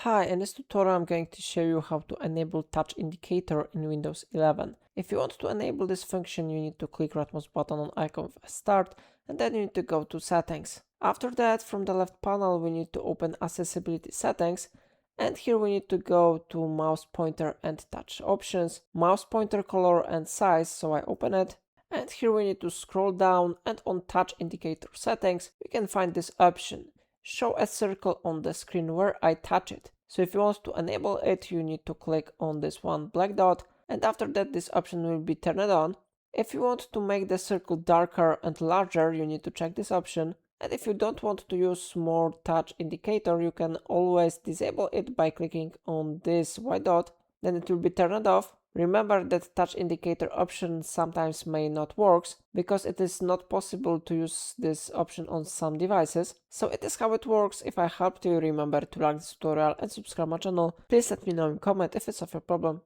Hi, in this tutorial I'm going to show you how to enable touch indicator in Windows 11. If you want to enable this function, you need to click rightmost button on icon with start and then you need to go to settings. After that, from the left panel we need to open accessibility settings, and here we need to go to mouse pointer and touch options, mouse pointer color and size, so I open it. And here we need to scroll down, and on touch indicator settings we can find this option, show a circle on the screen where I touch it. So if you want to enable it, you need to click on this one black dot, and after that this option will be turned on. If you want to make the circle darker and larger, you need to check this option. And if you don't want to use more touch indicator, you can always disable it by clicking on this white dot, then it will be turned off. Remember that touch indicator option sometimes may not work because it is not possible to use this option on some devices. So it is how it works. If I helped you, remember to like this tutorial and subscribe my channel. Please let me know in comment if it's of your problem.